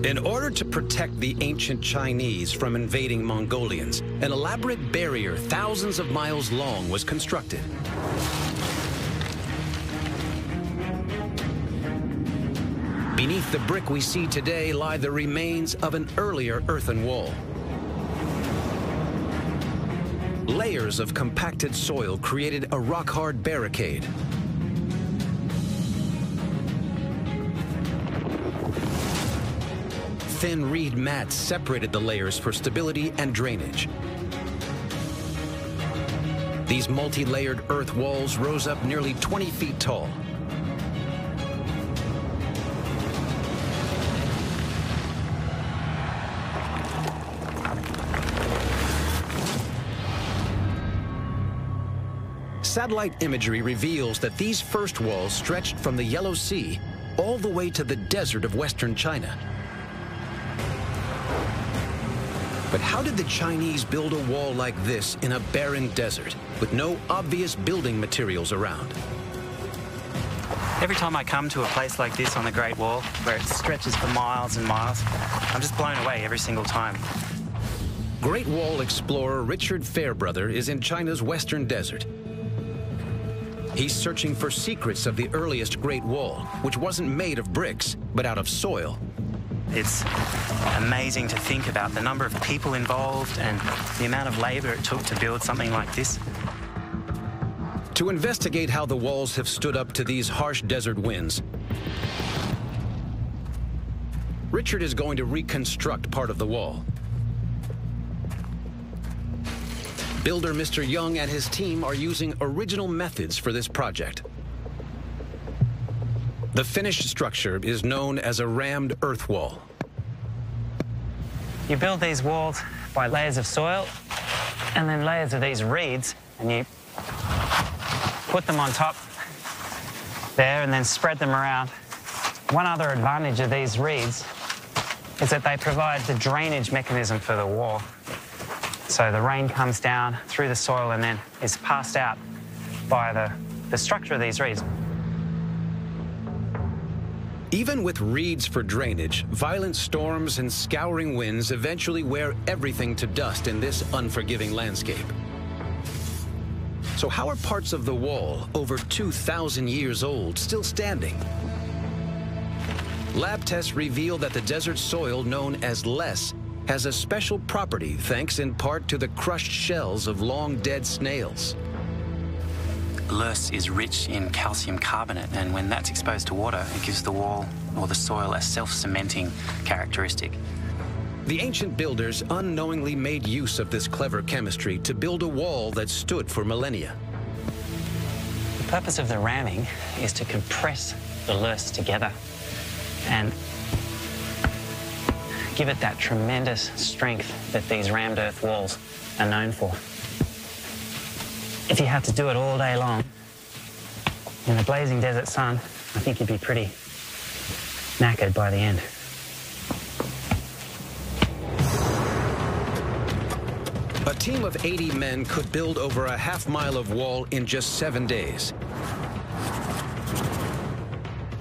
In order to protect the ancient Chinese from invading Mongolians, an elaborate barrier thousands of miles long was constructed. Beneath the brick we see today lie the remains of an earlier earthen wall. Layers of compacted soil created a rock-hard barricade. Thin reed mats separated the layers for stability and drainage. These multi-layered earth walls rose up nearly 20 feet tall. Satellite imagery reveals that these first walls stretched from the Yellow Sea all the way to the desert of western China. But how did the Chinese build a wall like this in a barren desert with no obvious building materials around? Every time I come to a place like this on the Great Wall, where it stretches for miles and miles, I'm just blown away every single time. Great Wall explorer Richard Fairbrother is in China's western desert. He's searching for secrets of the earliest Great Wall, which wasn't made of bricks, but out of soil. It's amazing to think about the number of people involved and the amount of labor it took to build something like this. To investigate how the walls have stood up to these harsh desert winds, Richard is going to reconstruct part of the wall. Builder Mr. Young and his team are using original methods for this project. The finished structure is known as a rammed earth wall. You build these walls by layers of soil and then layers of these reeds, and you put them on top there and then spread them around. One other advantage of these reeds is that they provide the drainage mechanism for the wall. So the rain comes down through the soil and then is passed out by the structure of these reeds. Even with reeds for drainage, violent storms and scouring winds eventually wear everything to dust in this unforgiving landscape. So how are parts of the wall, over 2,000 years old, still standing? Lab tests reveal that the desert soil known as less has a special property thanks in part to the crushed shells of long-dead snails. Loess is rich in calcium carbonate, and when that's exposed to water, it gives the wall or the soil a self-cementing characteristic. The ancient builders unknowingly made use of this clever chemistry to build a wall that stood for millennia. The purpose of the ramming is to compress the loess together and give it that tremendous strength that these rammed earth walls are known for. If you had to do it all day long in the blazing desert sun, I think you'd be pretty knackered by the end. A team of 80 men could build over a half-mile of wall in just 7 days.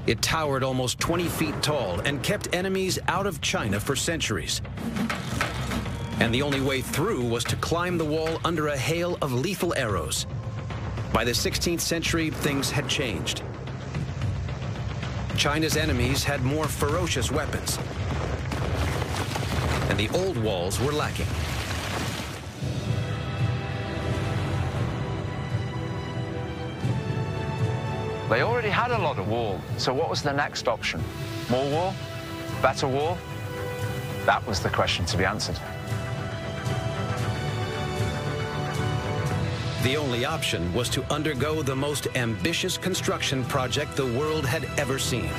It towered almost 20 feet tall and kept enemies out of China for centuries. And the only way through was to climb the wall under a hail of lethal arrows. By the 16th century, things had changed. China's enemies had more ferocious weapons, and the old walls were lacking. They already had a lot of wall, so what was the next option? More wall? Better wall? That was the question to be answered. The only option was to undergo the most ambitious construction project the world had ever seen.